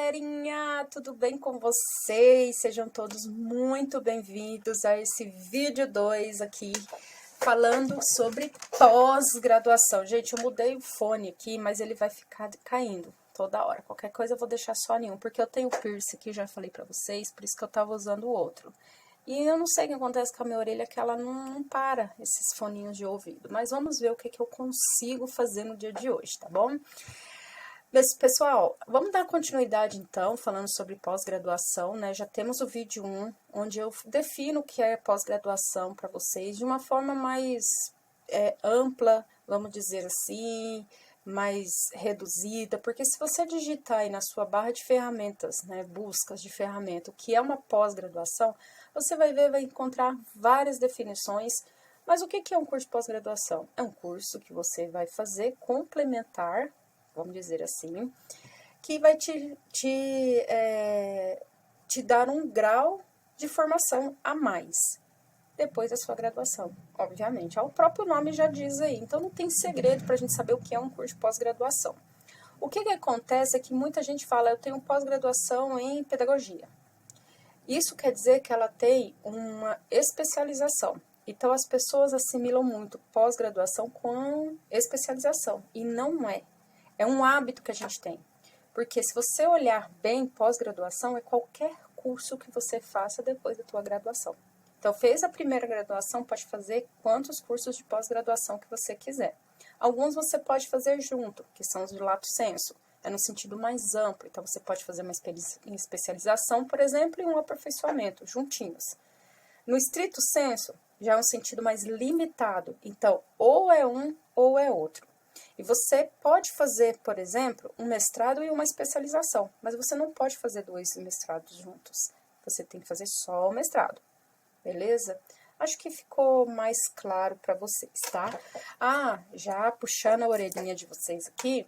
galerinha, tudo bem com vocês? Sejam todos muito bem-vindos a esse vídeo 2 aqui, falando sobre pós-graduação. Gente, eu mudei o fone aqui, mas ele vai ficar caindo toda hora. Qualquer coisa eu vou deixar só em um, porque eu tenho piercing aqui, já falei pra vocês, por isso que eu tava usando o outro. E eu não sei o que acontece com a minha orelha, que ela não para esses foninhos de ouvido. Mas vamos ver o que eu consigo fazer no dia de hoje, tá bom? Mas, pessoal, vamos dar continuidade então, falando sobre pós-graduação, né? Já temos o vídeo 1, onde eu defino o que é pós-graduação para vocês de uma forma mais ampla, vamos dizer assim, mais reduzida, porque se você digitar aí na sua barra de ferramentas, né, buscas de ferramenta, o que é uma pós-graduação, você vai ver, vai encontrar várias definições. Mas o que é um curso de pós-graduação? É um curso que você vai fazer complementar, vamos dizer assim, que vai te dar um grau de formação a mais depois da sua graduação, obviamente. O próprio nome já diz aí, então não tem segredo para a gente saber o que é um curso de pós-graduação. O que acontece é que muita gente fala, eu tenho pós-graduação em pedagogia. Isso quer dizer que ela tem uma especialização. Então, as pessoas assimilam muito pós-graduação com especialização, e não é. É um hábito que a gente tem. Porque se você olhar bem, pós-graduação é qualquer curso que você faça depois da tua graduação. Então, fez a primeira graduação, pode fazer quantos cursos de pós-graduação que você quiser. Alguns você pode fazer junto, que são os de lato sensu, é no sentido mais amplo. Então, você pode fazer uma especialização, por exemplo, e um aperfeiçoamento, juntinhos. No estrito sensu, já é um sentido mais limitado. Então, ou é um ou é outro. E você pode fazer, por exemplo, um mestrado e uma especialização, mas você não pode fazer dois mestrados juntos. Você tem que fazer só o mestrado. Beleza? Acho que ficou mais claro para vocês, tá? Já puxando a orelhinha de vocês aqui,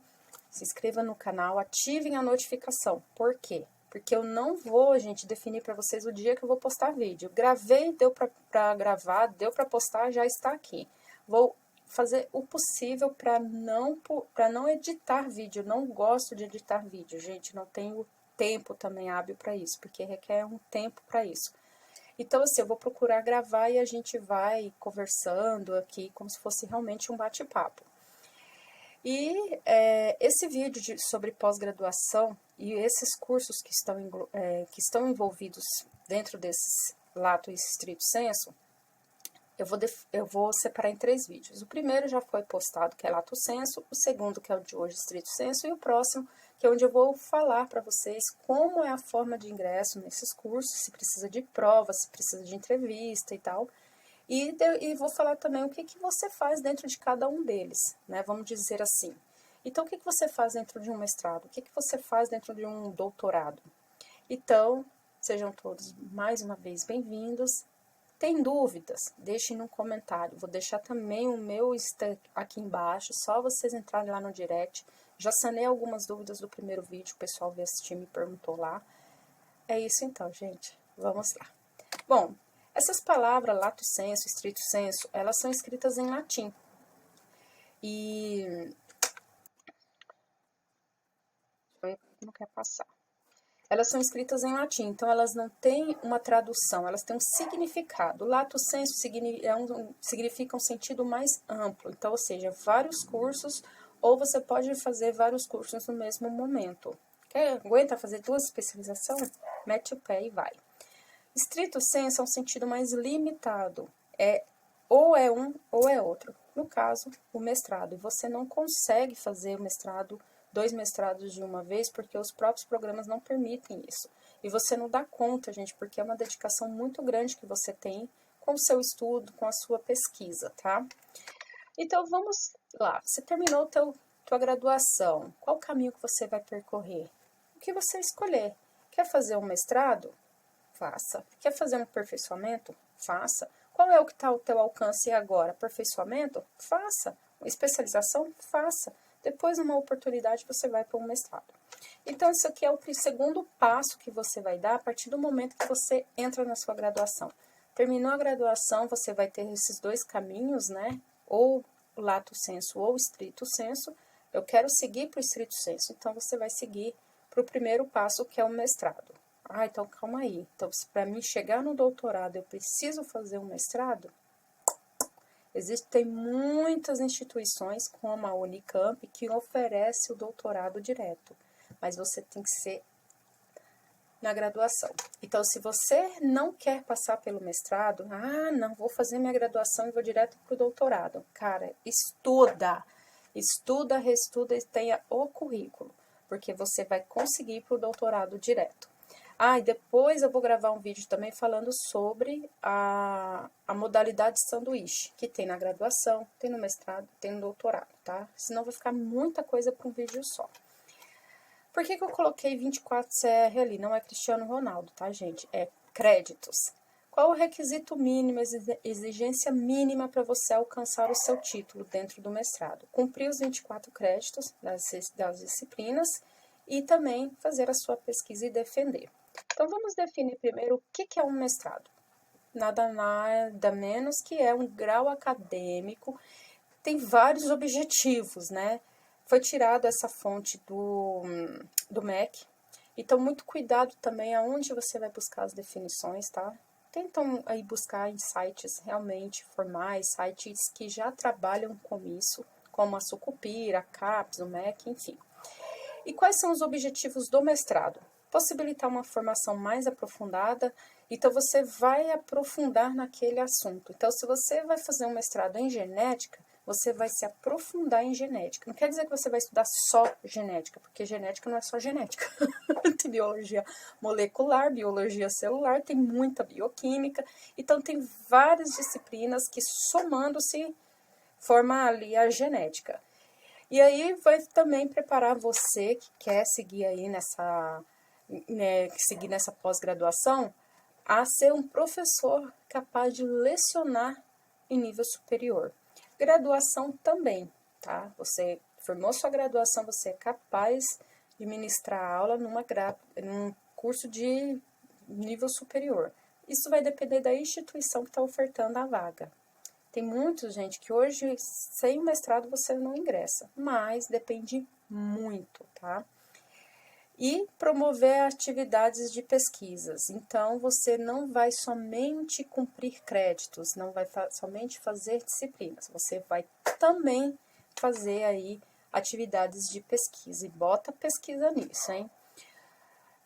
se inscreva no canal, ativem a notificação. Por quê? Porque eu não vou, gente, definir para vocês o dia que eu vou postar vídeo. Gravei, deu para gravar, deu para postar, já está aqui. Vou fazer o possível para não editar vídeo. Eu não gosto de editar vídeo, gente. Não tenho tempo também hábil para isso, porque requer um tempo para isso. Então, assim, eu vou procurar gravar e a gente vai conversando aqui como se fosse realmente um bate-papo. E esse vídeo sobre pós-graduação e esses cursos que estão envolvidos dentro desses lato e estrito sensu, eu vou separar em 3 vídeos. O primeiro já foi postado, que é lato sensu, o segundo, que é o de hoje, estrito sensu, e o próximo, que é onde eu vou falar para vocês como é a forma de ingresso nesses cursos, se precisa de prova, se precisa de entrevista e tal. E vou falar também o que você faz dentro de cada um deles, né? Vamos dizer assim. Então, o que você faz dentro de um mestrado? O que você faz dentro de um doutorado? Então, sejam todos mais uma vez bem-vindos. Tem dúvidas? Deixem no comentário. Vou deixar também o meu Insta aqui embaixo, só vocês entrarem lá no direct. Já sanei algumas dúvidas do primeiro vídeo, o pessoal veio assistir e me perguntou lá. É isso então, gente. Vamos lá. Bom, essas palavras, lato sensu, estrito sensu, elas são escritas em latim. E não quer passar. Elas são escritas em latim, então elas não têm uma tradução, elas têm um significado. Lato sensu significa um sentido mais amplo, então, ou seja, vários cursos, ou você pode fazer vários cursos no mesmo momento. Aguenta fazer 2 especializações? Mete o pé e vai. Estrito sensu é um sentido mais limitado, ou é um ou é outro. No caso, o mestrado. E você não consegue fazer o mestrado, 2 mestrados de uma vez, porque os próprios programas não permitem isso. E você não dá conta, gente, porque é uma dedicação muito grande que você tem com o seu estudo, com a sua pesquisa, tá? Então, vamos lá. Você terminou tua graduação. Qual o caminho que você vai percorrer? O que você escolher. Quer fazer um mestrado? Faça. Quer fazer um aperfeiçoamento? Faça. Qual é o que está ao teu alcance agora? Aperfeiçoamento? Faça. Uma especialização? Faça. Depois, numa oportunidade, você vai para um mestrado. Então, isso aqui é o segundo passo que você vai dar a partir do momento que você entra na sua graduação. Terminou a graduação, você vai ter esses 2 caminhos, né? Ou o lato sensu ou o estrito sensu. Eu quero seguir para o estrito sensu, então você vai seguir para o primeiro passo, que é o mestrado. Ah, então calma aí. Então, para mim chegar no doutorado, eu preciso fazer um mestrado? Existem muitas instituições, como a Unicamp, que oferece o doutorado direto, mas você tem que ser na graduação. Então, se você não quer passar pelo mestrado, não, vou fazer minha graduação e vou direto para o doutorado. Cara, estuda, reestuda e tenha o currículo, porque você vai conseguir ir para o doutorado direto. E depois eu vou gravar um vídeo também falando sobre a modalidade de sanduíche, que tem na graduação, tem no mestrado, tem no doutorado, tá? Senão vai ficar muita coisa para um vídeo só. Por que eu coloquei 24 CR ali? Não é Cristiano Ronaldo, tá, gente? É créditos. Qual o requisito mínimo, exigência mínima para você alcançar o seu título dentro do mestrado? Cumprir os 24 créditos das disciplinas e também fazer a sua pesquisa e defender. Então, vamos definir primeiro o que é um mestrado. Nada menos que é um grau acadêmico, tem vários objetivos, né? Foi tirado essa fonte do MEC, então muito cuidado também aonde você vai buscar as definições, tá? Tentam aí buscar em sites realmente formais, sites que já trabalham com isso, como a Sucupira, a CAPES, o MEC, enfim. E quais são os objetivos do mestrado? Possibilitar uma formação mais aprofundada, então você vai aprofundar naquele assunto. Então, se você vai fazer um mestrado em genética, você vai se aprofundar em genética. Não quer dizer que você vai estudar só genética, porque genética não é só genética. Tem biologia molecular, biologia celular, tem muita bioquímica. Então, tem várias disciplinas que, somando-se, formam ali a genética. E aí vai também preparar você que quer seguir aí seguir nessa pós-graduação, a ser um professor capaz de lecionar em nível superior. Graduação também, tá? Você formou sua graduação, você é capaz de ministrar aula num curso de nível superior. Isso vai depender da instituição que está ofertando a vaga. Tem muita gente que hoje, sem mestrado, você não ingressa, mas depende muito, tá? E promover atividades de pesquisas. Então, você não vai somente cumprir créditos, não vai somente fazer disciplinas, você vai também fazer aí atividades de pesquisa. E bota pesquisa nisso, hein?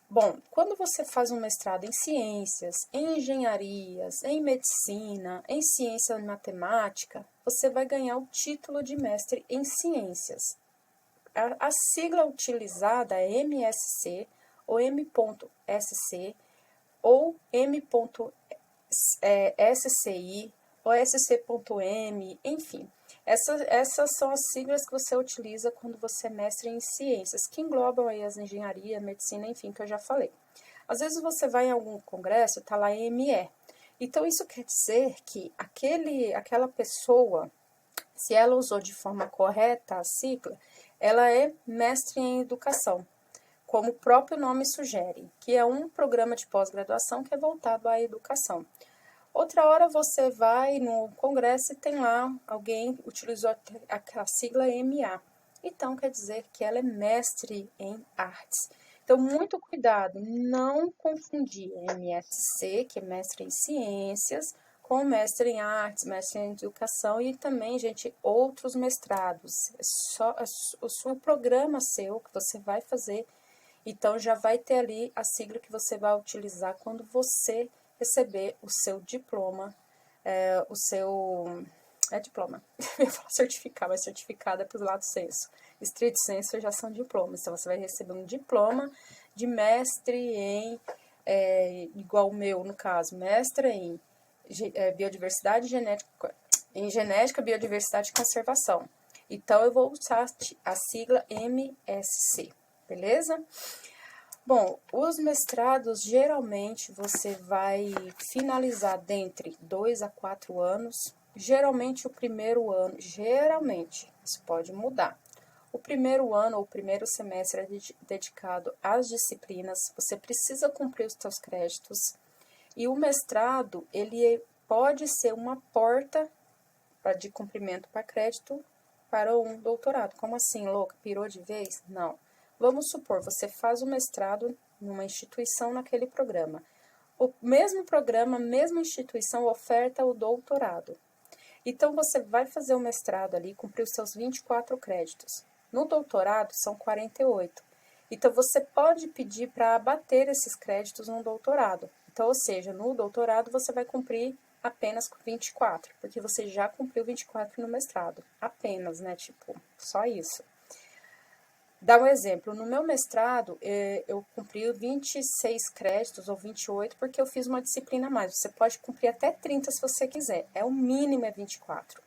Bom, quando você faz um mestrado em ciências, em engenharias, em medicina, em ciência e matemática, você vai ganhar o título de mestre em ciências. A sigla utilizada é MSc, ou M.Sc, ou M.Sci, ou SC.M, enfim. Essas são as siglas que você utiliza quando você é mestre em ciências, que englobam aí as engenharia, medicina, enfim, que eu já falei. Às vezes você vai em algum congresso, tá lá ME. Então, isso quer dizer que aquela pessoa, se ela usou de forma correta a sigla, ela é mestre em educação, como o próprio nome sugere, que é um programa de pós-graduação que é voltado à educação. Outra hora você vai no congresso e tem lá alguém utilizou a sigla MA. Então, quer dizer que ela é mestre em artes. Então, muito cuidado, não confundir MSc, que é mestre em ciências, com mestre em artes, mestre em educação e também, gente, outros mestrados. O programa seu que você vai fazer, então já vai ter ali a sigla que você vai utilizar quando você receber o seu diploma, diploma, eu ia falar certificado, mas certificado é para o lado senso. Estrito senso já são diplomas, então você vai receber um diploma de mestre em, igual o meu no caso, mestre em biodiversidade genética, em genética, biodiversidade e conservação. Então, eu vou usar a sigla MSc, beleza? Bom, os mestrados, geralmente, você vai finalizar dentre 2 a 4 anos. Geralmente, o primeiro ano, isso pode mudar. O primeiro ano ou o primeiro semestre é dedicado às disciplinas, você precisa cumprir os seus créditos. E o mestrado, ele pode ser uma porta de cumprimento para crédito para um doutorado. Como assim, louca? Pirou de vez? Não. Vamos supor, você faz o mestrado numa instituição naquele programa. O mesmo programa, a mesma instituição oferta o doutorado. Então, você vai fazer o mestrado ali, cumprir os seus 24 créditos. No doutorado, são 48. Então, você pode pedir para abater esses créditos no doutorado. Então, ou seja, no doutorado, você vai cumprir apenas 24, porque você já cumpriu 24 no mestrado. Apenas, né? Tipo, só isso. Dá um exemplo, no meu mestrado, eu cumpri 26 créditos ou 28 porque eu fiz uma disciplina a mais. Você pode cumprir até 30 se você quiser, o mínimo é 24.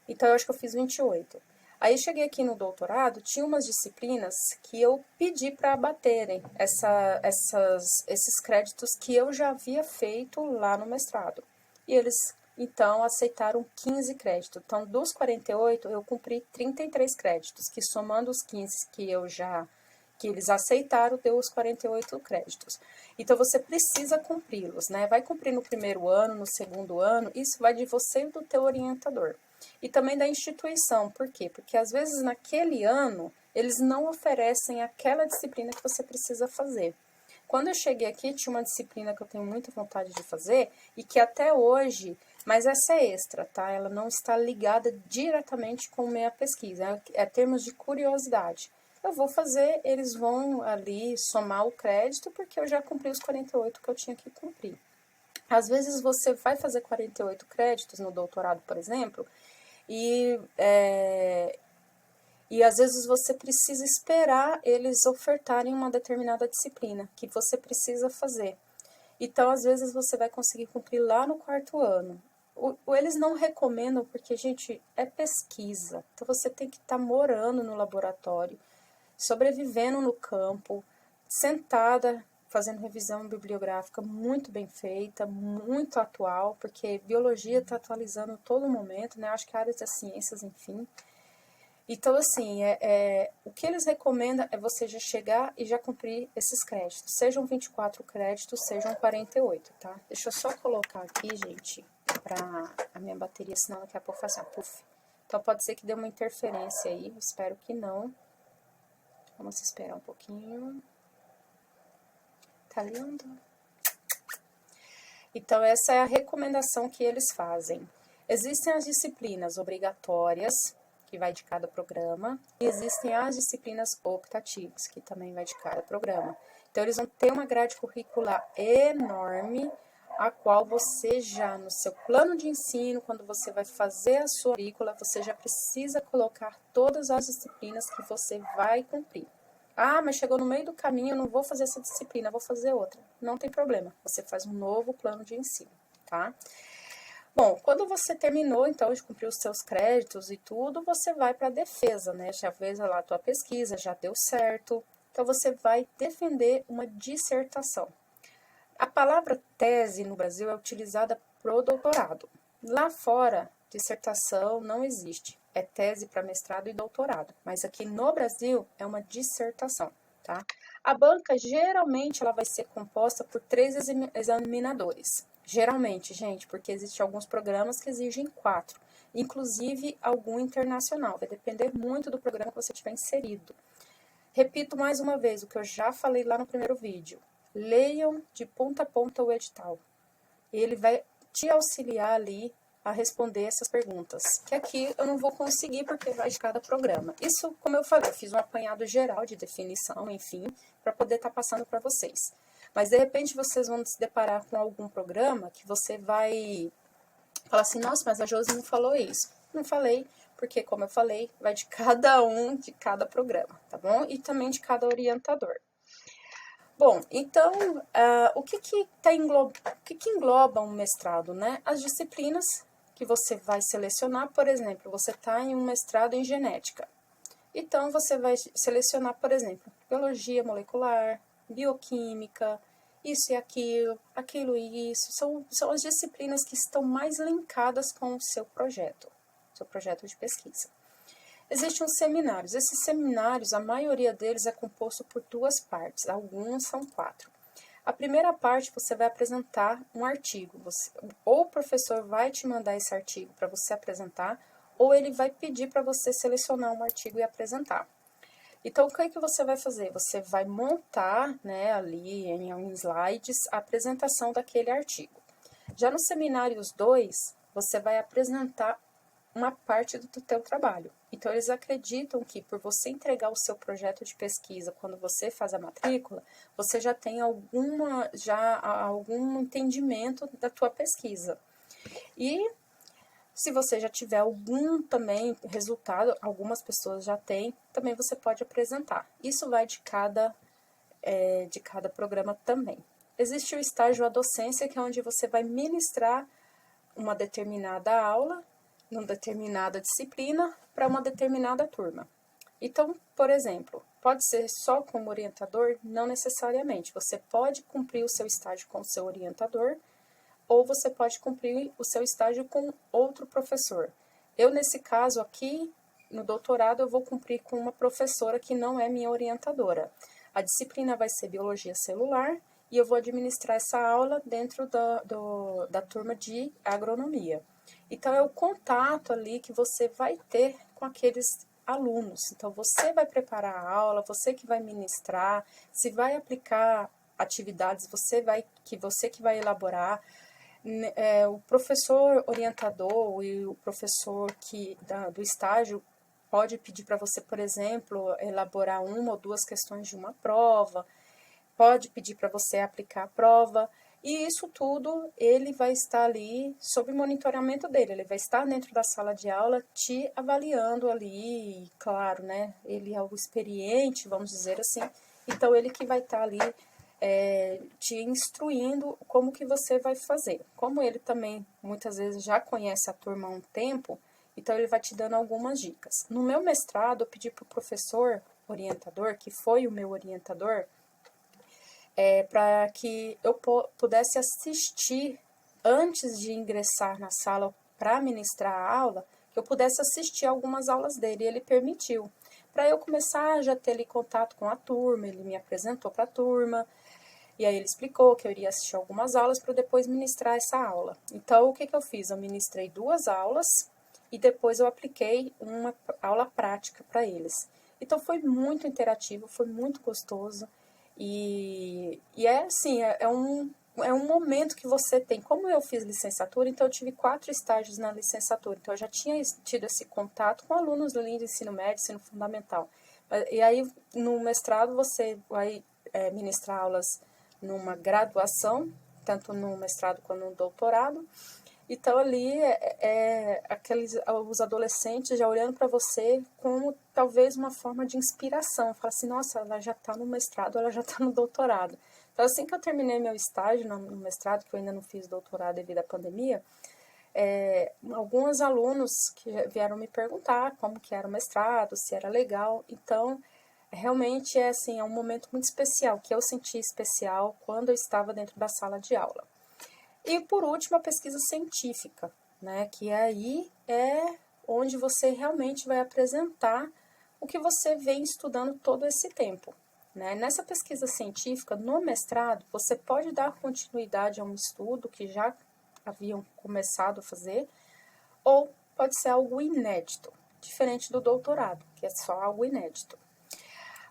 Então, eu acho que eu fiz 28. Aí, cheguei aqui no doutorado, tinha umas disciplinas que eu pedi para abaterem esses créditos que eu já havia feito lá no mestrado. E eles, então, aceitaram 15 créditos. Então, dos 48, eu cumpri 33 créditos, que somando os 15 que eles aceitaram, deu os 48 créditos. Então, você precisa cumpri-los, né? Vai cumprir no primeiro ano, no segundo ano, isso vai de você e do teu orientador. E também da instituição, por quê? Porque às vezes naquele ano, eles não oferecem aquela disciplina que você precisa fazer. Quando eu cheguei aqui, tinha uma disciplina que eu tenho muita vontade de fazer e que até hoje, mas essa é extra, tá? Ela não está ligada diretamente com minha pesquisa, é termos de curiosidade. Eu vou fazer, eles vão ali somar o crédito, porque eu já cumpri os 48 que eu tinha que cumprir. Às vezes você vai fazer 48 créditos no doutorado, por exemplo, e às vezes você precisa esperar eles ofertarem uma determinada disciplina que você precisa fazer. Então, às vezes você vai conseguir cumprir lá no quarto ano. Eles não recomendam porque, gente, é pesquisa. Então, você tem que estar morando no laboratório, sobrevivendo no campo, sentada, fazendo revisão bibliográfica muito bem feita, muito atual, porque biologia está atualizando todo momento, né? Acho que a área das ciências, enfim. Então, assim, o que eles recomendam é você já chegar e já cumprir esses créditos. Sejam 24 créditos, sejam 48, tá? Deixa eu só colocar aqui, gente, pra a minha bateria, senão daqui a pouco faz assim, puff. Então, pode ser que dê uma interferência aí, espero que não. Vamos esperar um pouquinho. Tá lindo? Então, essa é a recomendação que eles fazem. Existem as disciplinas obrigatórias, que vai de cada programa, e existem as disciplinas optativas, que também vai de cada programa. Então, eles vão ter uma grade curricular enorme, a qual você já, no seu plano de ensino, quando você vai fazer a sua currícula, você já precisa colocar todas as disciplinas que você vai cumprir. Ah, mas chegou no meio do caminho, eu não vou fazer essa disciplina, vou fazer outra. Não tem problema, você faz um novo plano de ensino, tá? Bom, quando você terminou, então, de cumprir os seus créditos e tudo, você vai para a defesa, né? Já fez lá a tua pesquisa, já deu certo. Então, você vai defender uma dissertação. A palavra tese no Brasil é utilizada pro doutorado. Lá fora, dissertação não existe. É tese para mestrado e doutorado. Mas aqui no Brasil é uma dissertação, tá? A banca, geralmente, ela vai ser composta por 3 examinadores. Geralmente, gente, porque existem alguns programas que exigem 4. Inclusive, algum internacional. Vai depender muito do programa que você tiver inserido. Repito mais uma vez o que eu já falei lá no primeiro vídeo. Leiam de ponta a ponta o edital. Ele vai te auxiliar ali a responder essas perguntas. Que aqui eu não vou conseguir porque vai de cada programa. Isso, como eu falei, eu fiz um apanhado geral de definição, enfim, para poder estar passando para vocês. Mas, de repente, vocês vão se deparar com algum programa que você vai falar assim, nossa, mas a Josi não falou isso. Não falei, porque, como eu falei, vai de cada um, de cada programa, tá bom? E também de cada orientador. Bom, então, o que engloba um mestrado, né? As disciplinas que você vai selecionar, por exemplo, você está em um mestrado em genética. Então, você vai selecionar, por exemplo, biologia molecular, bioquímica, isso e aquilo e isso. São as disciplinas que estão mais linkadas com o seu projeto de pesquisa. Existem os seminários. Esses seminários, a maioria deles é composto por 2 partes, alguns são 4. A primeira parte, você vai apresentar um artigo. Ou o professor vai te mandar esse artigo para você apresentar, ou ele vai pedir para você selecionar um artigo e apresentar. Então, o que é que você vai fazer? Você vai montar, né, ali em slides, a apresentação daquele artigo. Já no Seminários 2, você vai apresentar uma parte do teu trabalho. Então, eles acreditam que por você entregar o seu projeto de pesquisa quando você faz a matrícula, você já tem algum entendimento da tua pesquisa. E se você já tiver algum também resultado, algumas pessoas já têm, também você pode apresentar. Isso vai de cada programa também. Existe o estágio à docência, que é onde você vai ministrar uma determinada aula, numa determinada disciplina, para uma determinada turma. Então, por exemplo, pode ser só como orientador? Não necessariamente. Você pode cumprir o seu estágio com o seu orientador, ou você pode cumprir o seu estágio com outro professor. Eu, nesse caso aqui, no doutorado, eu vou cumprir com uma professora que não é minha orientadora. A disciplina vai ser Biologia Celular e eu vou administrar essa aula dentro da turma de Agronomia. Então, é o contato ali que você vai ter com aqueles alunos. Então, você vai preparar a aula, você que vai ministrar, se vai aplicar atividades, você que vai elaborar. O professor orientador e o professor do estágio pode pedir para você, por exemplo, elaborar uma ou duas questões de uma prova, pode pedir para você aplicar a prova, e isso tudo ele vai estar ali sob monitoramento dele, ele vai estar dentro da sala de aula te avaliando ali, claro, né? Ele é o experiente, vamos dizer assim, então ele que vai estar ali te instruindo como que você vai fazer. Como ele também, muitas vezes, já conhece a turma há um tempo, então ele vai te dando algumas dicas. No meu mestrado, eu pedi para o professor orientador, que foi o meu orientador, para que eu pudesse assistir, antes de ingressar na sala para ministrar a aula, que eu pudesse assistir algumas aulas dele, e ele permitiu. Para eu começar a já ter ali contato com a turma, ele me apresentou para a turma, e aí ele explicou que eu iria assistir algumas aulas para depois ministrar essa aula. Então, o que eu fiz? Eu ministrei 2 aulas e depois eu apliquei uma aula prática para eles. Então, foi muito interativo, foi muito gostoso. E é assim, é um momento que você tem. Como eu fiz licenciatura, então eu tive 4 estágios na licenciatura. Então, eu já tinha tido esse contato com alunos do ensino médio, ensino fundamental. E aí, no mestrado, você vai ministrar aulas numa graduação, tanto no mestrado quanto no doutorado. Então, ali, os adolescentes já olhando para você como talvez uma forma de inspiração. Fala assim, nossa, ela já está no mestrado, ela já está no doutorado. Então, assim que eu terminei meu estágio no mestrado, que eu ainda não fiz doutorado devido à pandemia, alguns alunos que vieram me perguntar como que era o mestrado, se era legal. Então, realmente é um momento muito especial, que eu senti especial quando eu estava dentro da sala de aula. E por último, a pesquisa científica, né, que aí é onde você realmente vai apresentar o que você vem estudando todo esse tempo. Né? Nessa pesquisa científica, no mestrado, você pode dar continuidade a um estudo que já haviam começado a fazer, ou pode ser algo inédito, diferente do doutorado, que é só algo inédito.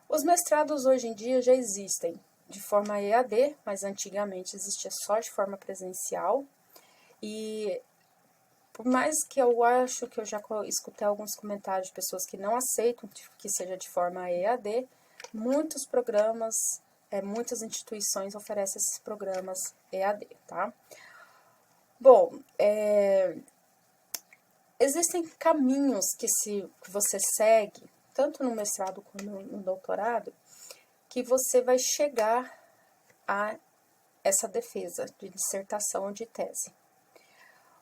Os mestrados hoje em dia já existem de forma EAD, mas antigamente existia só de forma presencial. E por mais que eu acho que eu já escutei alguns comentários de pessoas que não aceitam que seja de forma EAD, muitos programas, muitas instituições oferecem esses programas EAD, tá? Bom, existem caminhos que você segue, tanto no mestrado quanto no doutorado, que você vai chegar a essa defesa de dissertação ou de tese.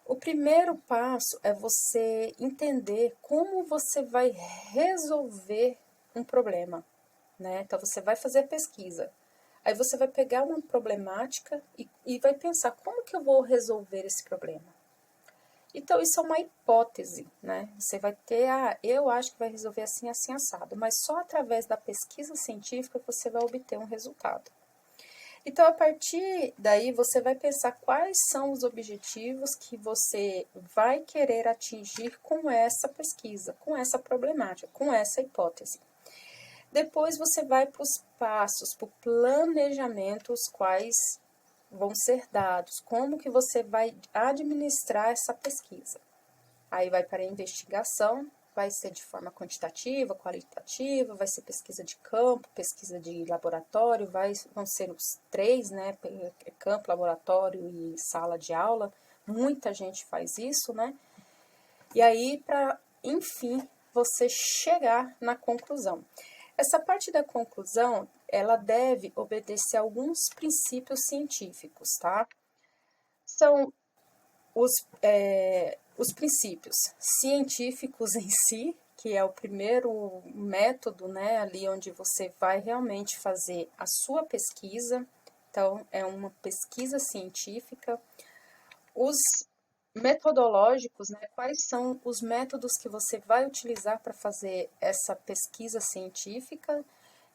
O primeiro passo é você entender como você vai resolver um problema, né? Então, você vai fazer a pesquisa. Aí você vai pegar uma problemática e vai pensar, como que eu vou resolver esse problema? Então, isso é uma hipótese, né? Você vai ter, eu acho que vai resolver assim, assim, assado. Mas só através da pesquisa científica você vai obter um resultado. Então, a partir daí, você vai pensar quais são os objetivos que você vai querer atingir com essa pesquisa, com essa problemática, com essa hipótese. Depois você vai para os passos, para o planejamento, os quais vão ser dados, como que você vai administrar essa pesquisa. Aí vai para a investigação, vai ser de forma quantitativa, qualitativa, vai ser pesquisa de campo, pesquisa de laboratório, vão ser os três, né, campo, laboratório e sala de aula, muita gente faz isso, né, e aí para, enfim, você chegar na conclusão. Essa parte da conclusão, ela deve obedecer a alguns princípios científicos, tá? São os princípios científicos em si, que é o primeiro método, né, ali onde você vai realmente fazer a sua pesquisa. Então, é uma pesquisa científica. Os metodológicos, né, quais são os métodos que você vai utilizar para fazer essa pesquisa científica,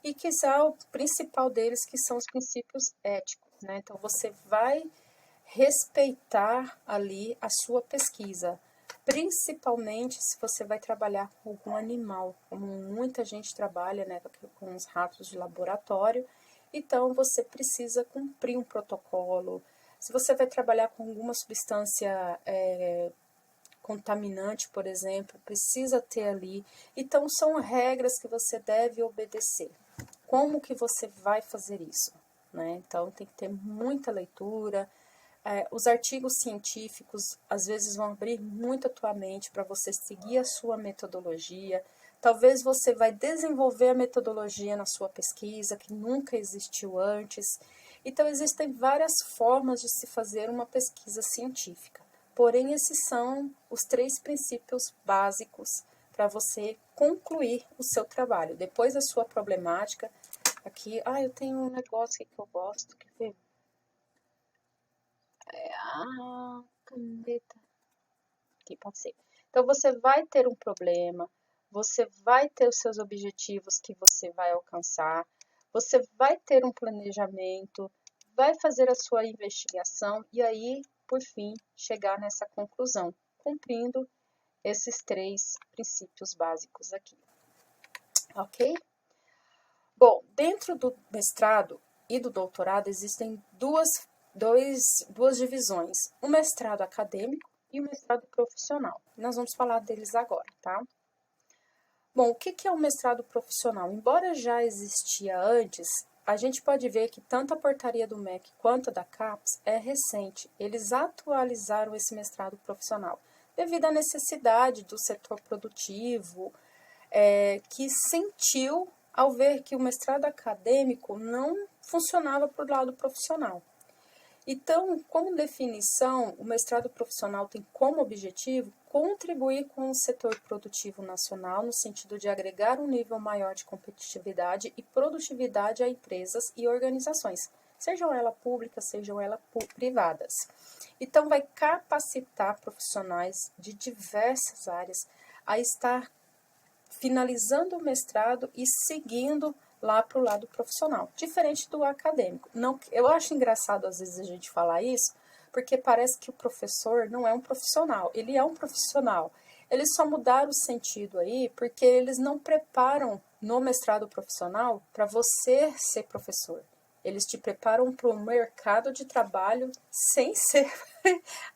e que é o principal deles, que são os princípios éticos, né? Então, você vai respeitar ali a sua pesquisa, principalmente se você vai trabalhar com algum animal, como muita gente trabalha, né, com os ratos de laboratório. Então, você precisa cumprir um protocolo. Se você vai trabalhar com alguma substância contaminante, por exemplo, precisa ter ali. Então, são regras que você deve obedecer. Como que você vai fazer isso, né? Então, tem que ter muita leitura. Os artigos científicos, às vezes, vão abrir muito a tua mente para você seguir a sua metodologia. Talvez você vai desenvolver a metodologia na sua pesquisa, que nunca existiu antes. Então, existem várias formas de se fazer uma pesquisa científica. Porém, esses são os 3 princípios básicos para você concluir o seu trabalho. Depois da sua problemática, aqui, eu tenho um negócio aqui que eu gosto, quer ver? Caneta. Aqui, pode ser. Então, você vai ter um problema, você vai ter os seus objetivos que você vai alcançar, você vai ter um planejamento, vai fazer a sua investigação e aí, por fim, chegar nessa conclusão, cumprindo esses 3 princípios básicos aqui. Ok? Bom, dentro do mestrado e do doutorado existem duas divisões, o mestrado acadêmico e o mestrado profissional. Nós vamos falar deles agora, tá? Bom, o que é o mestrado profissional? Embora já existia antes, a gente pode ver que tanto a portaria do MEC quanto a da CAPES é recente. Eles atualizaram esse mestrado profissional devido à necessidade do setor produtivo, que sentiu ao ver que o mestrado acadêmico não funcionava para o lado profissional. Então, como definição, o mestrado profissional tem como objetivo contribuir com o setor produtivo nacional no sentido de agregar um nível maior de competitividade e produtividade a empresas e organizações, sejam elas públicas, sejam elas privadas. Então, vai capacitar profissionais de diversas áreas a estar finalizando o mestrado e seguindo lá para o lado profissional, diferente do acadêmico. Não, eu acho engraçado às vezes a gente falar isso, porque parece que o professor não é um profissional, ele é um profissional. Eles só mudaram o sentido aí, porque eles não preparam no mestrado profissional para você ser professor. Eles te preparam para o mercado de trabalho sem ser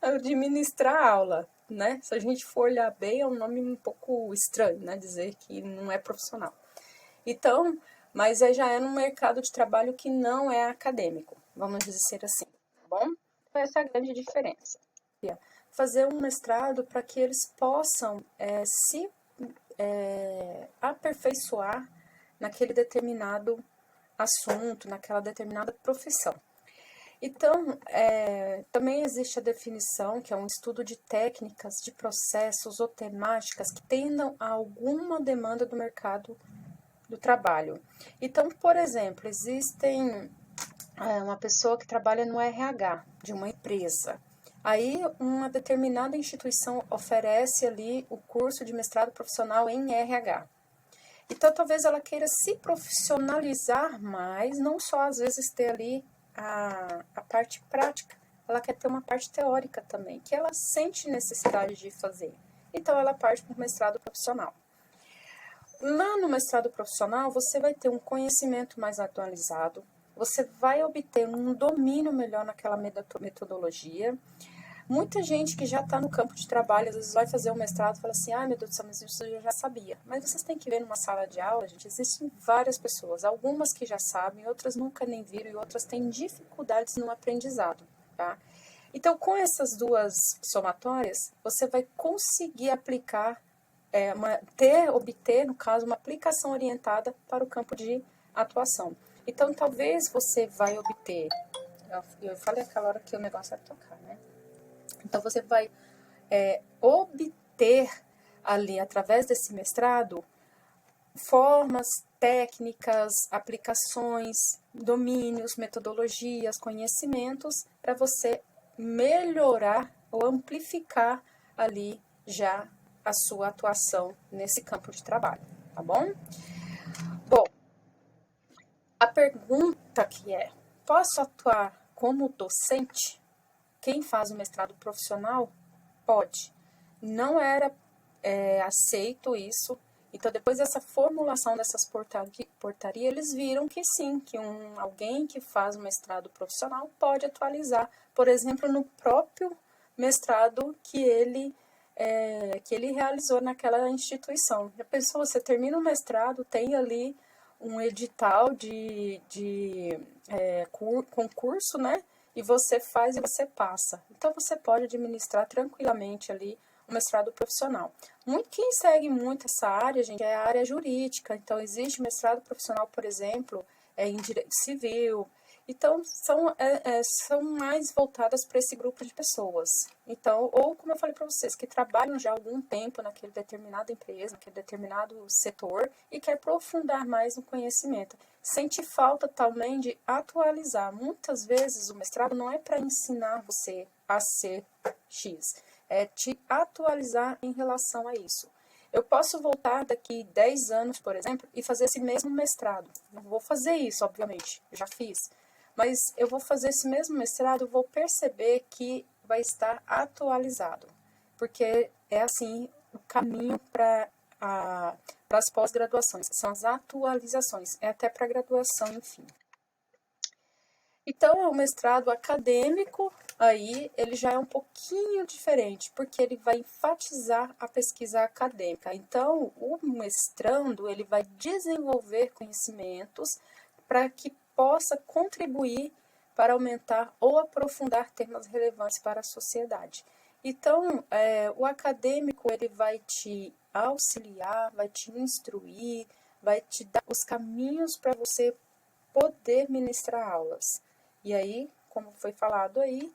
administrar aula, né? Se a gente for olhar bem, é um nome um pouco estranho, né? Dizer que não é profissional. Então, mas já é num mercado de trabalho que não é acadêmico, vamos dizer assim, tá bom? Então, essa é a grande diferença. Fazer um mestrado para que eles possam se aperfeiçoar naquele determinado assunto, naquela determinada profissão. Então, também existe a definição, que é um estudo de técnicas, de processos ou temáticas que tendam a alguma demanda do mercado do trabalho. Então, por exemplo, existem uma pessoa que trabalha no RH de uma empresa. Aí, uma determinada instituição oferece ali o curso de mestrado profissional em RH. Então, talvez ela queira se profissionalizar mais, não só às vezes ter ali a parte prática, ela quer ter uma parte teórica também, que ela sente necessidade de fazer. Então, ela parte para o mestrado profissional. Lá no mestrado profissional, você vai ter um conhecimento mais atualizado, você vai obter um domínio melhor naquela metodologia. Muita gente que já está no campo de trabalho, às vezes vai fazer um mestrado e fala assim, ai meu Deus do céu, mas isso eu já sabia. Mas vocês têm que ver numa sala de aula, gente, existem várias pessoas, algumas que já sabem, outras nunca nem viram e outras têm dificuldades no aprendizado, tá? Então, com essas duas somatórias, você vai conseguir aplicar, obter, no caso, uma aplicação orientada para o campo de atuação. Então, talvez você vai obter, eu falei aquela hora que o negócio vai tocar, né? Então, você vai obter ali, através desse mestrado, formas, técnicas, aplicações, domínios, metodologias, conhecimentos, para você melhorar ou amplificar ali já a sua atuação nesse campo de trabalho, tá bom? Bom, a pergunta que é, posso atuar como docente? Quem faz o mestrado profissional pode. Não era aceito isso. Então, depois dessa formulação dessas portarias, eles viram que sim, que alguém que faz um mestrado profissional pode atualizar, por exemplo, no próprio mestrado que ele realizou naquela instituição. Já pensou, você termina o mestrado, tem ali um edital de concurso, né? E você faz e você passa. Então, você pode administrar tranquilamente ali o mestrado profissional. Quem segue muito essa área, gente, é a área jurídica. Então, existe mestrado profissional, por exemplo, em direito civil. Então, são mais voltadas para esse grupo de pessoas. Então, ou como eu falei para vocês, que trabalham já há algum tempo naquele determinada empresa, naquele determinado setor e quer aprofundar mais no conhecimento. Sente falta também de atualizar. Muitas vezes o mestrado não é para ensinar você a ser X, é te atualizar em relação a isso. Eu posso voltar daqui 10 anos, por exemplo, e fazer esse mesmo mestrado. Não vou fazer isso, obviamente, já fiz. Mas eu vou fazer esse mesmo mestrado, vou perceber que vai estar atualizado. Porque é assim o caminho para as pós-graduações. São as atualizações. É até para a graduação, enfim. Então, o mestrado acadêmico, aí, ele já é um pouquinho diferente, porque ele vai enfatizar a pesquisa acadêmica. Então, o mestrando, ele vai desenvolver conhecimentos para que possa contribuir para aumentar ou aprofundar temas relevantes para a sociedade. Então, o acadêmico, ele vai te auxiliar, vai te instruir, vai te dar os caminhos para você poder ministrar aulas. E aí, como foi falado aí,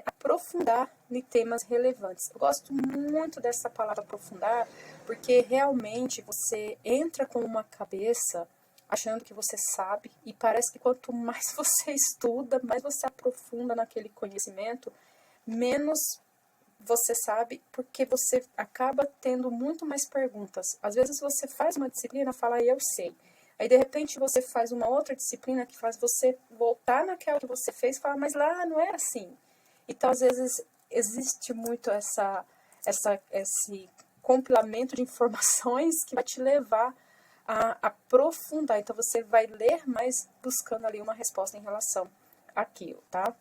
aprofundar em temas relevantes. Eu gosto muito dessa palavra aprofundar, porque realmente você entra com uma cabeça achando que você sabe, e parece que quanto mais você estuda, mais você aprofunda naquele conhecimento, menos você sabe, porque você acaba tendo muito mais perguntas. Às vezes você faz uma disciplina e fala, eu sei. Aí, de repente, você faz uma outra disciplina que faz você voltar naquela que você fez e falar, mas lá não era assim. Então, às vezes, existe muito esse compilamento de informações que vai te levar a aprofundar. Então, você vai ler mais buscando ali uma resposta em relação àquilo, tá?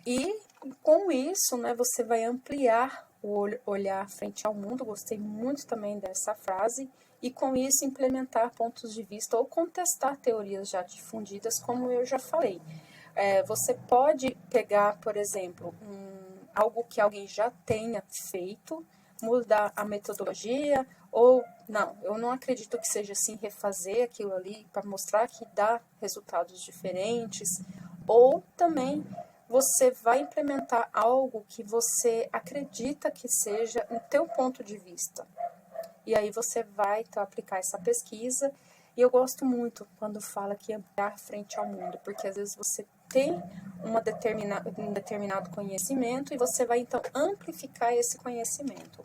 E com isso, né, você vai ampliar o olhar frente ao mundo. Gostei muito também dessa frase. E com isso implementar pontos de vista ou contestar teorias já difundidas, como eu já falei. Você pode pegar, por exemplo, algo que alguém já tenha feito, mudar a metodologia, ou não, eu não acredito que seja assim, refazer aquilo ali para mostrar que dá resultados diferentes, ou também você vai implementar algo que você acredita que seja o teu ponto de vista. E aí você vai então, aplicar essa pesquisa. E eu gosto muito quando fala que ampliar frente ao mundo, porque às vezes você tem um determinado conhecimento e você vai então amplificar esse conhecimento.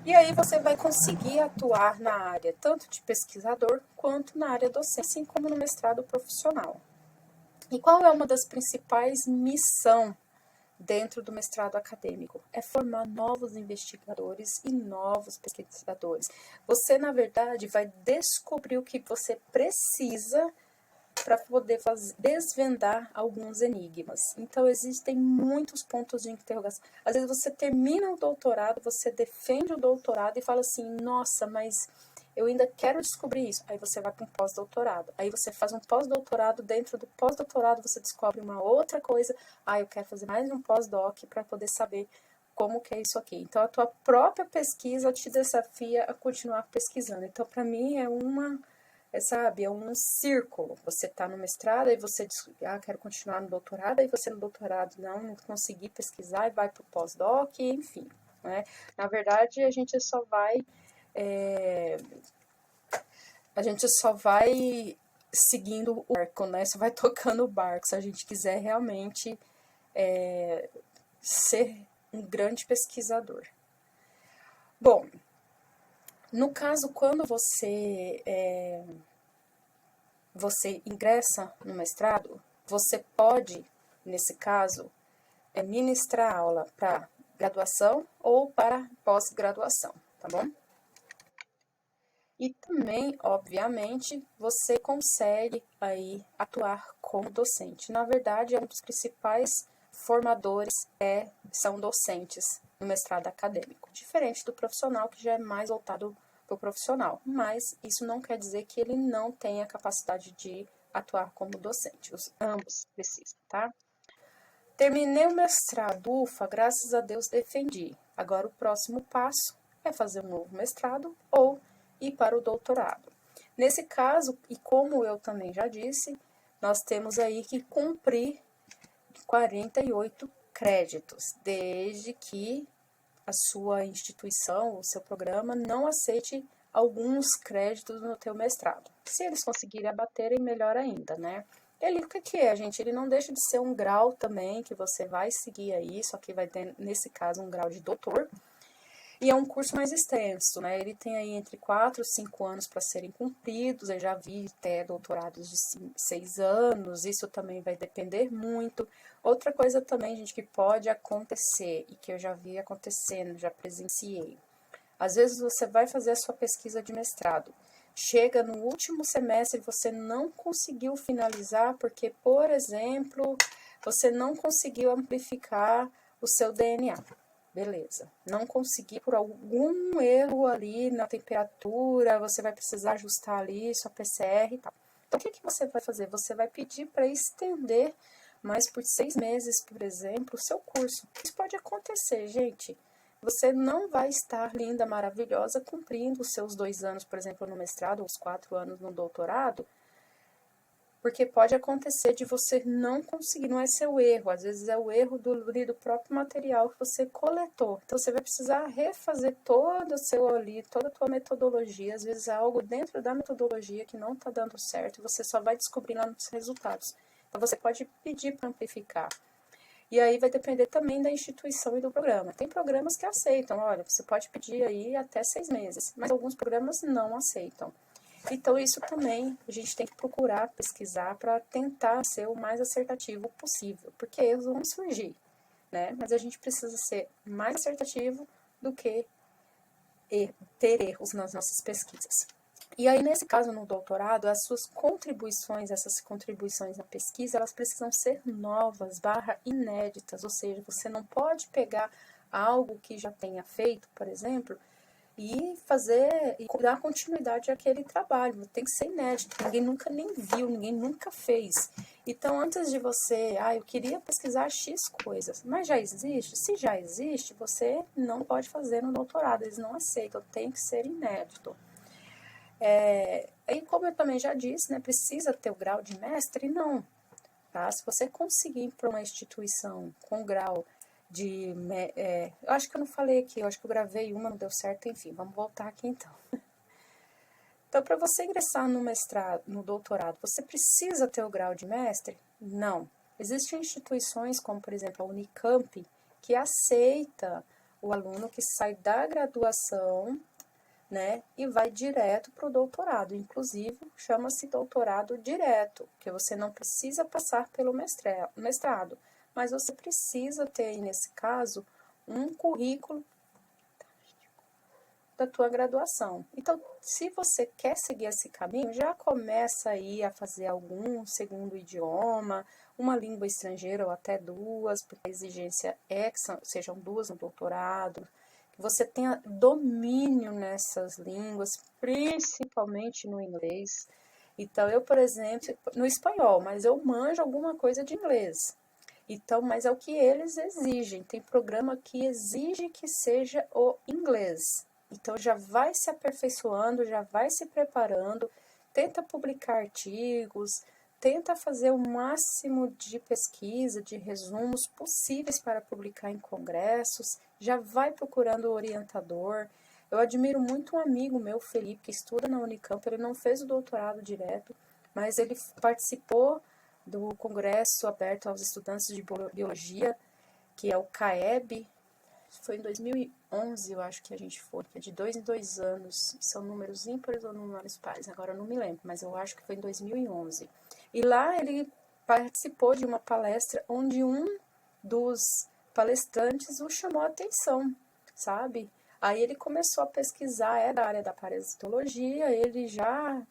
E aí você vai conseguir atuar na área tanto de pesquisador quanto na área docente, assim como no mestrado profissional. E qual é uma das principais missões dentro do mestrado acadêmico? É formar novos investigadores e novos pesquisadores. Você, na verdade, vai descobrir o que você precisa para poder desvendar alguns enigmas. Então, existem muitos pontos de interrogação. Às vezes, você termina o doutorado, você defende o doutorado e fala assim, nossa, mas eu ainda quero descobrir isso. Aí você vai para um pós-doutorado. Aí você faz um pós-doutorado, dentro do pós-doutorado você descobre uma outra coisa. Ah, eu quero fazer mais um pós-doc para poder saber como que é isso aqui. Então, a tua própria pesquisa te desafia a continuar pesquisando. Então, para mim, é um círculo. Você está no mestrado, aí você diz, quero continuar no doutorado, aí você no doutorado não consegui pesquisar e vai para o pós-doc, enfim. Né? Na verdade, a gente só vai seguindo o barco, né? Só vai tocando o barco, se a gente quiser realmente ser um grande pesquisador. Bom, no caso, quando você ingressa no mestrado, você pode, nesse caso, ministrar aula para graduação ou para pós-graduação, tá bom? E também, obviamente, você consegue aí atuar como docente. Na verdade, um dos principais formadores são docentes no mestrado acadêmico, diferente do profissional, que já é mais voltado para o profissional. Mas isso não quer dizer que ele não tenha capacidade de atuar como docente. Ambos precisam, tá? Terminei o mestrado, ufa, graças a Deus defendi. Agora o próximo passo é fazer um novo mestrado ou ir para o doutorado. Nesse caso, e como eu também já disse, nós temos aí que cumprir 48 créditos, desde que a sua instituição, o seu programa, não aceite alguns créditos no teu mestrado. Se eles conseguirem abaterem, melhor ainda, né? O que é, gente? Ele não deixa de ser um grau também, que você vai seguir aí, só que vai ter, nesse caso, um grau de doutor. E é um curso mais extenso, né? Ele tem aí entre 4 e 5 anos para serem cumpridos. Eu já vi até doutorados de 6 anos, isso também vai depender muito. Outra coisa também, gente, que pode acontecer e que eu já vi acontecendo, já presenciei. Às vezes você vai fazer a sua pesquisa de mestrado. Chega no último semestre e você não conseguiu finalizar porque, por exemplo, você não conseguiu amplificar o seu DNA. Beleza, não consegui por algum erro ali na temperatura, você vai precisar ajustar ali sua PCR e tal. Então, o que você vai fazer? Você vai pedir para estender mais por 6 meses, por exemplo, o seu curso. Isso pode acontecer, gente. Você não vai estar linda, maravilhosa, cumprindo os seus 2 anos, por exemplo, no mestrado, ou os 4 anos no doutorado, porque pode acontecer de você não conseguir, não é seu erro, às vezes é o erro do próprio material que você coletou. Então, você vai precisar refazer todo o seu ali, toda a tua metodologia, às vezes é algo dentro da metodologia que não está dando certo, você só vai descobrir lá nos resultados. Então, você pode pedir para amplificar. E aí vai depender também da instituição e do programa. Tem programas que aceitam, olha, você pode pedir aí até 6 meses, mas alguns programas não aceitam. Então, isso também a gente tem que procurar pesquisar para tentar ser o mais acertativo possível, porque erros vão surgir, né? Mas a gente precisa ser mais acertativo do que ter erros nas nossas pesquisas. E aí, nesse caso, no doutorado, as suas contribuições, essas contribuições na pesquisa, elas precisam ser novas, inéditas, ou seja, você não pode pegar algo que já tenha feito, por exemplo, e dar continuidade àquele trabalho. Tem que ser inédito, ninguém nunca nem viu, ninguém nunca fez. Então, antes de você, eu queria pesquisar X coisas, mas já existe? Se já existe, você não pode fazer no doutorado, eles não aceitam, tem que ser inédito. E como eu também já disse, né, precisa ter o grau de mestre? Não. Tá? Se você conseguir ir para uma instituição com grau de... eu acho que eu não falei aqui, eu acho que eu gravei uma, não deu certo, enfim, vamos voltar aqui então. Então, para você ingressar no mestrado, no doutorado, você precisa ter o grau de mestre? Não. Existem instituições como, por exemplo, a Unicamp, que aceita o aluno que sai da graduação, né, e vai direto para o doutorado. Inclusive, chama-se doutorado direto, que você não precisa passar pelo mestrado. mas você precisa ter, nesse caso, um currículo da tua graduação. Então, se você quer seguir esse caminho, já começa aí a fazer algum segundo idioma, uma língua estrangeira ou até duas, porque a exigência é que sejam duas no doutorado, que você tenha domínio nessas línguas, principalmente no inglês. Então, eu, por exemplo, no espanhol, mas eu manjo alguma coisa de inglês. Então, mas é o que eles exigem. Tem programa que exige que seja o inglês. Então, já vai se aperfeiçoando, já vai se preparando, tenta publicar artigos, tenta fazer o máximo de pesquisa, de resumos possíveis para publicar em congressos, já vai procurando orientador. Eu admiro muito um amigo meu, Felipe, que estuda na Unicamp, ele não fez o doutorado direto, mas ele participou do Congresso Aberto aos Estudantes de Biologia, que é o CAEB. Foi em 2011, eu acho que a gente foi, que é de 2 em 2 anos, são números ímpares ou números pares, agora eu não me lembro, mas eu acho que foi em 2011. E lá ele participou de uma palestra onde um dos palestrantes o chamou a atenção, sabe? Aí ele começou a pesquisar, é da área da parasitologia, ele já,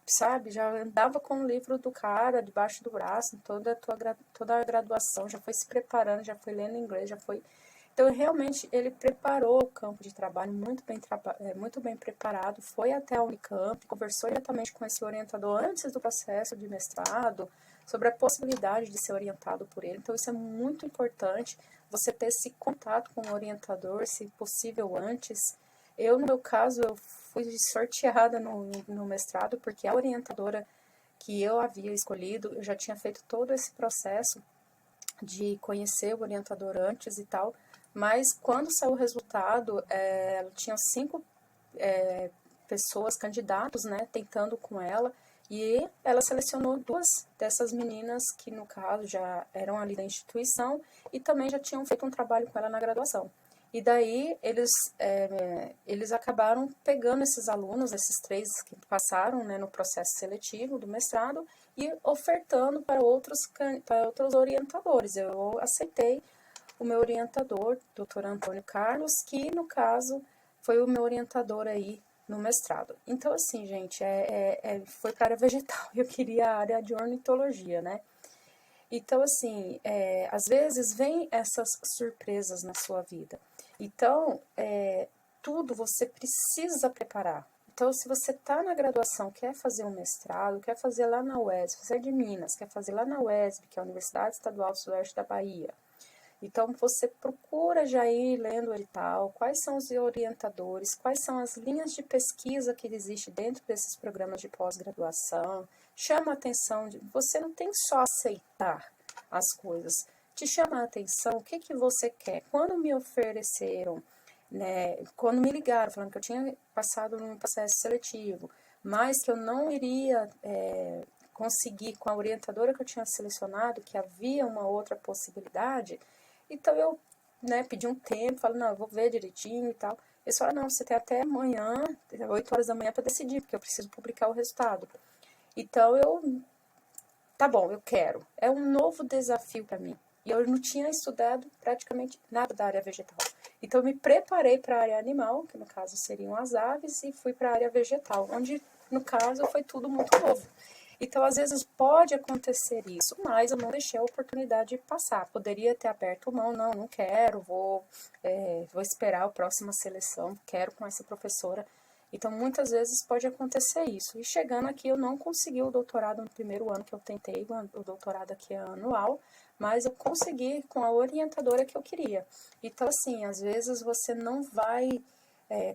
sabe, já andava com o livro do cara debaixo do braço, toda a graduação, já foi se preparando, já foi lendo inglês, já foi... Então, realmente, ele preparou o campo de trabalho muito bem preparado, foi até a Unicamp, conversou diretamente com esse orientador antes do processo de mestrado, sobre a possibilidade de ser orientado por ele. Então, isso é muito importante, você ter esse contato com o orientador, se possível, antes. Eu, no meu caso, eu fui sorteada no mestrado, porque a orientadora que eu havia escolhido, eu já tinha feito todo esse processo de conhecer o orientador antes e tal, mas quando saiu o resultado, tinha 5 pessoas, candidatos, né, tentando com ela, e ela selecionou 2 dessas meninas que, no caso, já eram ali da instituição e também já tinham feito um trabalho com ela na graduação. E daí eles acabaram pegando esses alunos, esses 3 que passaram, né, no processo seletivo do mestrado, e ofertando para outros orientadores. Eu aceitei o meu orientador, Dr. Antônio Carlos, que no caso foi o meu orientador aí no mestrado. Então, assim, gente, foi para a área vegetal, eu queria a área de ornitologia, né? Então, assim, às vezes vem essas surpresas na sua vida. Então, tudo você precisa preparar. Então, se você está na graduação, quer fazer um mestrado, quer fazer lá na UESB, você é de Minas, quer fazer lá na UESB, que é a Universidade Estadual do Sudoeste da Bahia, então você procura já ir lendo o edital, quais são os orientadores, quais são as linhas de pesquisa que existem dentro desses programas de pós-graduação, chama a atenção, você não tem só aceitar as coisas, te chama a atenção, o que que você quer. Quando me ofereceram, né, quando me ligaram falando que eu tinha passado num processo seletivo, mas que eu não iria conseguir com a orientadora que eu tinha selecionado, que havia uma outra possibilidade, então eu, né, pedi um tempo, falei, não, eu vou ver direitinho e tal. Eles falaram, não, você tem até amanhã, 8 horas da manhã para decidir, porque eu preciso publicar o resultado. Então tá bom, eu quero. É um novo desafio para mim. E eu não tinha estudado praticamente nada da área vegetal. Então eu me preparei para a área animal, que no caso seriam as aves, e fui para a área vegetal, onde no caso foi tudo muito novo. Então, às vezes pode acontecer isso, mas eu não deixei a oportunidade de passar. Poderia ter aberto mão, não quero, vou esperar a próxima seleção, quero com essa professora. Então, muitas vezes pode acontecer isso. E chegando aqui, eu não consegui o doutorado no primeiro ano que eu tentei, o doutorado aqui é anual, mas eu consegui com a orientadora que eu queria. Então, assim, às vezes você não vai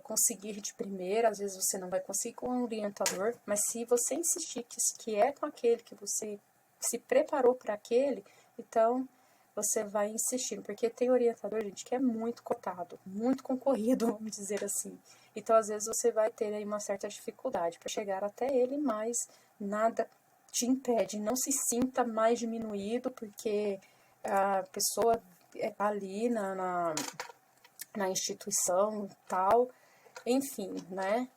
conseguir de primeira, às vezes você não vai conseguir com um orientador, mas se você insistir que é com aquele que você se preparou para aquele, então você vai insistindo, porque tem orientador, gente, que é muito cotado, muito concorrido, vamos dizer assim. Então, às vezes você vai ter aí uma certa dificuldade para chegar até ele, mas nada te impede, não se sinta mais diminuído, porque a pessoa ali na instituição tal, enfim, né?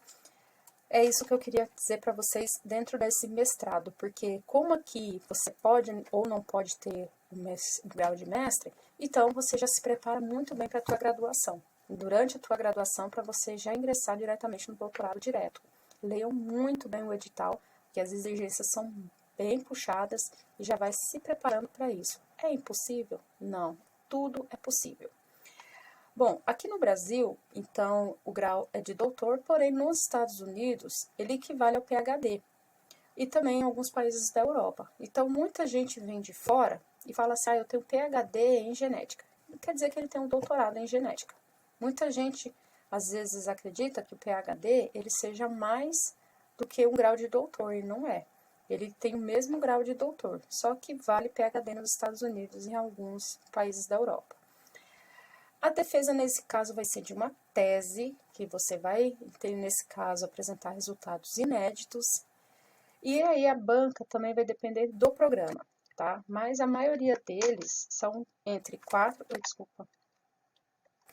É isso que eu queria dizer para vocês dentro desse mestrado, porque como aqui você pode ou não pode ter um grau de mestre, então você já se prepara muito bem para a tua graduação. Durante a tua graduação, para você já ingressar diretamente no doutorado direto. Leiam muito bem o edital, que as exigências são bem puxadas e já vai se preparando para isso. É impossível? Não, tudo é possível. Bom, aqui no Brasil, então, o grau é de doutor, porém nos Estados Unidos ele equivale ao PhD e também em alguns países da Europa. Então, muita gente vem de fora e fala assim, eu tenho PhD em genética. Não quer dizer que ele tem um doutorado em genética. Muita gente, às vezes, acredita que o PhD ele seja mais do que um grau de doutor, e não é. Ele tem o mesmo grau de doutor, só que vale PhD nos Estados Unidos e em alguns países da Europa. A defesa, nesse caso, vai ser de uma tese, que você vai ter, nesse caso, apresentar resultados inéditos. E aí a banca também vai depender do programa, tá? Mas a maioria deles são entre 4... Desculpa,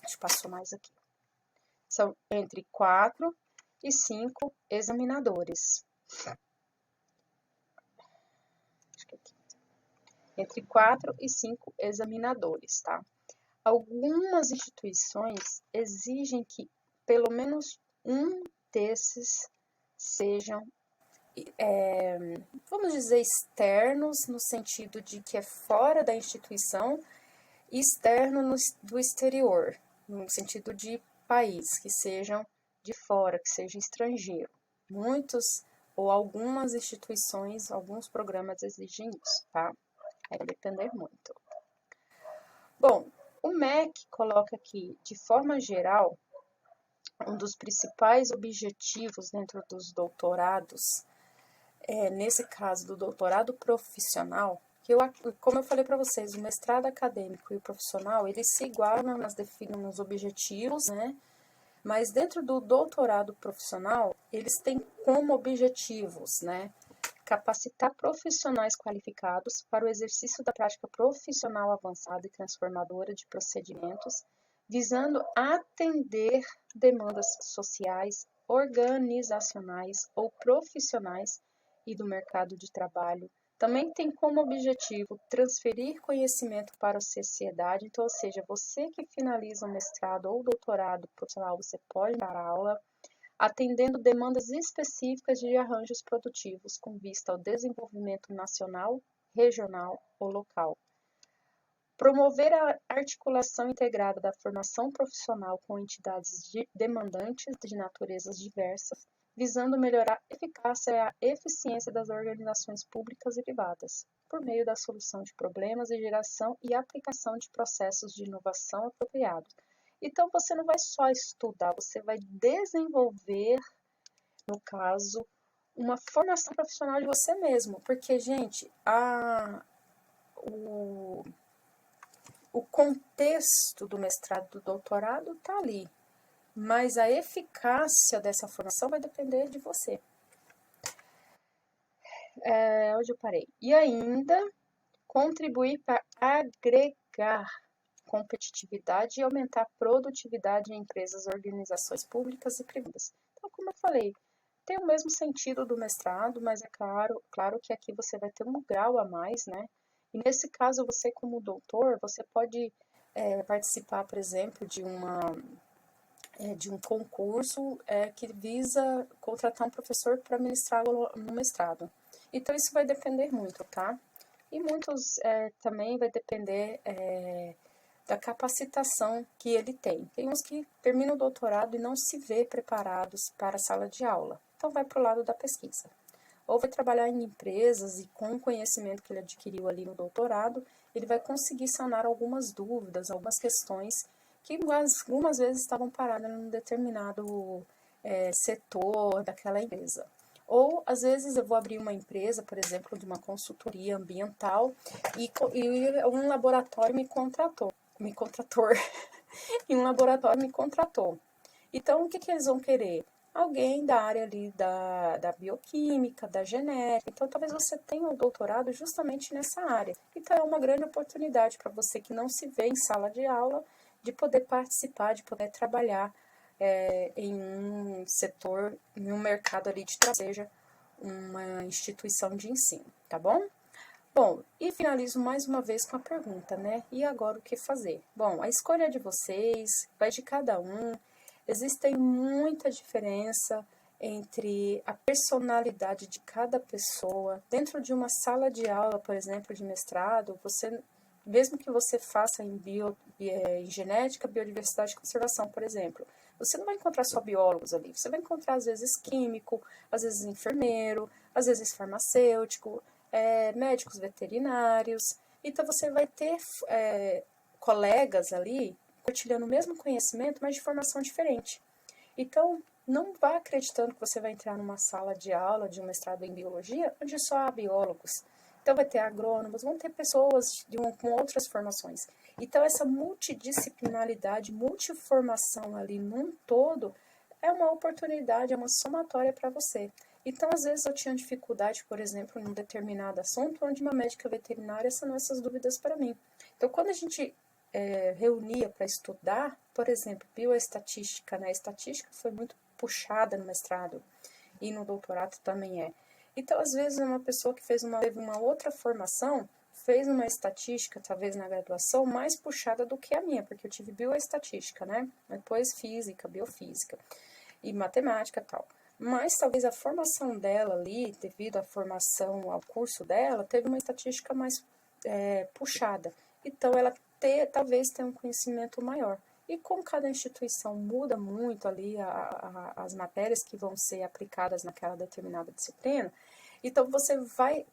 acho que passou mais aqui. São entre 4 e 5 examinadores. Entre 4 e 5 examinadores, tá? Algumas instituições exigem que pelo menos um desses sejam, vamos dizer, externos, no sentido de que é fora da instituição, e externo do exterior, no sentido de país, que sejam de fora, que seja estrangeiro. Muitos ou algumas instituições, alguns programas exigem isso, tá? Vai depender muito. Bom, o MEC coloca aqui, de forma geral, um dos principais objetivos dentro dos doutorados, nesse caso do doutorado profissional, que como eu falei para vocês, o mestrado acadêmico e o profissional, eles se igualam nos objetivos, né? Mas dentro do doutorado profissional, eles têm como objetivos, né? Capacitar profissionais qualificados para o exercício da prática profissional avançada e transformadora de procedimentos, visando atender demandas sociais, organizacionais ou profissionais e do mercado de trabalho. Também tem como objetivo transferir conhecimento para a sociedade, então, ou seja, você que finaliza um mestrado ou doutorado profissional, você pode dar aula, atendendo demandas específicas de arranjos produtivos com vista ao desenvolvimento nacional, regional ou local. Promover a articulação integrada da formação profissional com entidades demandantes de naturezas diversas, visando melhorar a eficácia e a eficiência das organizações públicas e privadas, por meio da solução de problemas e geração e aplicação de processos de inovação apropriados. Então, você não vai só estudar, você vai desenvolver, no caso, uma formação profissional de você mesmo. Porque, gente, o contexto do mestrado e do doutorado está ali. Mas a eficácia dessa formação vai depender de você. Onde eu parei? E ainda, contribuir para agregar competitividade e aumentar a produtividade em empresas, organizações públicas e privadas. Então, como eu falei, tem o mesmo sentido do mestrado, mas é claro que aqui você vai ter um grau a mais, né? E nesse caso, você como doutor, você pode participar, por exemplo, de um concurso que visa contratar um professor para ministrar no mestrado. Então, isso vai depender muito, tá? E muitos também vai depender da capacitação que ele tem. Tem uns que terminam o doutorado e não se vê preparados para a sala de aula. Então, vai para o lado da pesquisa. Ou vai trabalhar em empresas e com o conhecimento que ele adquiriu ali no doutorado, ele vai conseguir sanar algumas dúvidas, algumas questões que algumas vezes estavam paradas num determinado setor daquela empresa. Ou, às vezes, eu vou abrir uma empresa, por exemplo, de uma consultoria ambiental e um laboratório me contratou. E um laboratório me contratou. Então, o que eles vão querer? Alguém da área ali da bioquímica, da genética. Então, talvez você tenha um doutorado justamente nessa área. Então, é uma grande oportunidade para você que não se vê em sala de aula, de poder participar, de poder trabalhar em um setor, em um mercado ali de trabalho, seja uma instituição de ensino, tá bom? Bom, e finalizo mais uma vez com a pergunta, né? E agora o que fazer? Bom, a escolha é de vocês, vai de cada um. Existem muita diferença entre a personalidade de cada pessoa. Dentro de uma sala de aula, por exemplo, de mestrado, você, mesmo que você faça em genética, biodiversidade e conservação, por exemplo, você não vai encontrar só biólogos ali, você vai encontrar às vezes químico, às vezes enfermeiro, às vezes farmacêutico, médicos veterinários. Então você vai ter colegas ali compartilhando o mesmo conhecimento, mas de formação diferente. Então, não vá acreditando que você vai entrar numa sala de aula de um mestrado em biologia, onde só há biólogos. Então, vai ter agrônomos, vão ter pessoas com outras formações. Então, essa multidisciplinaridade, multiformação ali num todo, é uma oportunidade, é uma somatória para você. Então, às vezes eu tinha dificuldade, por exemplo, em um determinado assunto, onde uma médica veterinária sanou essas dúvidas para mim. Então, quando a gente reunia para estudar, por exemplo, bioestatística, né? A estatística foi muito puxada no mestrado e no doutorado também é. Então, às vezes, uma pessoa que teve uma outra formação, fez uma estatística, talvez na graduação, mais puxada do que a minha, porque eu tive bioestatística, né? Depois física, biofísica e matemática e tal. Mas talvez a formação dela ali, devido à formação, ao curso dela, teve uma estatística mais puxada. Então, ela talvez tenha um conhecimento maior. E como cada instituição muda muito ali as matérias que vão ser aplicadas naquela determinada disciplina, então você vai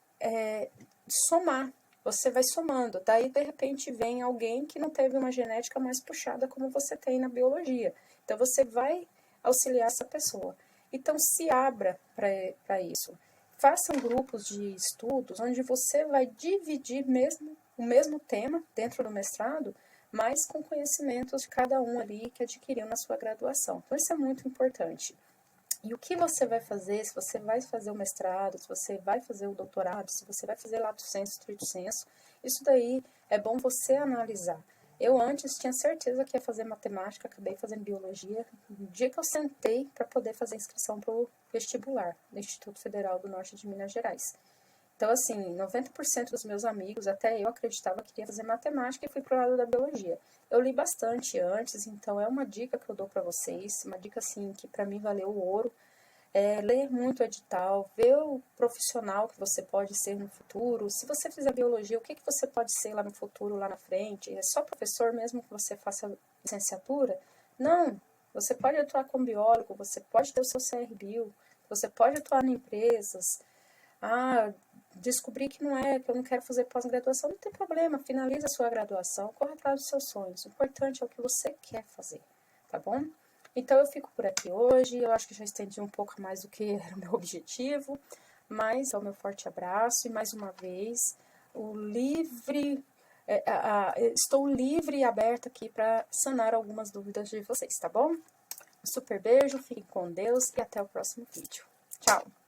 somar, você vai somando. Daí, de repente, vem alguém que não teve uma genética mais puxada como você tem na biologia. Então, você vai auxiliar essa pessoa. Então, se abra para isso. Façam grupos de estudos onde você vai dividir o mesmo tema dentro do mestrado, mas com conhecimentos de cada um ali que adquiriu na sua graduação. Então, isso é muito importante. E o que você vai fazer, se você vai fazer o mestrado, se você vai fazer o doutorado, se você vai fazer lato sensu, stricto sensu, isso daí é bom você analisar. Eu antes tinha certeza que ia fazer matemática, acabei fazendo biologia. No dia que eu sentei para poder fazer inscrição para o vestibular do Instituto Federal do Norte de Minas Gerais. Então, assim, 90% dos meus amigos, até eu acreditava que ia fazer matemática e fui pro lado da biologia. Eu li bastante antes, então é uma dica que eu dou para vocês, uma dica, assim, que para mim valeu o ouro. Ler muito edital, ver o profissional que você pode ser no futuro. Se você fizer biologia, o que você pode ser lá no futuro, lá na frente? É só professor mesmo que você faça licenciatura? Não, você pode atuar como biólogo, você pode ter o seu CRBio, você pode atuar em empresas. Descobri que que eu não quero fazer pós-graduação, não tem problema, finaliza a sua graduação, corre atrás dos seus sonhos. O importante é o que você quer fazer, tá bom? Então, eu fico por aqui hoje, eu acho que já estendi um pouco mais do que era o meu objetivo, mas é o meu forte abraço e, mais uma vez, estou livre e aberta aqui para sanar algumas dúvidas de vocês, tá bom? Um super beijo, fiquem com Deus e até o próximo vídeo. Tchau!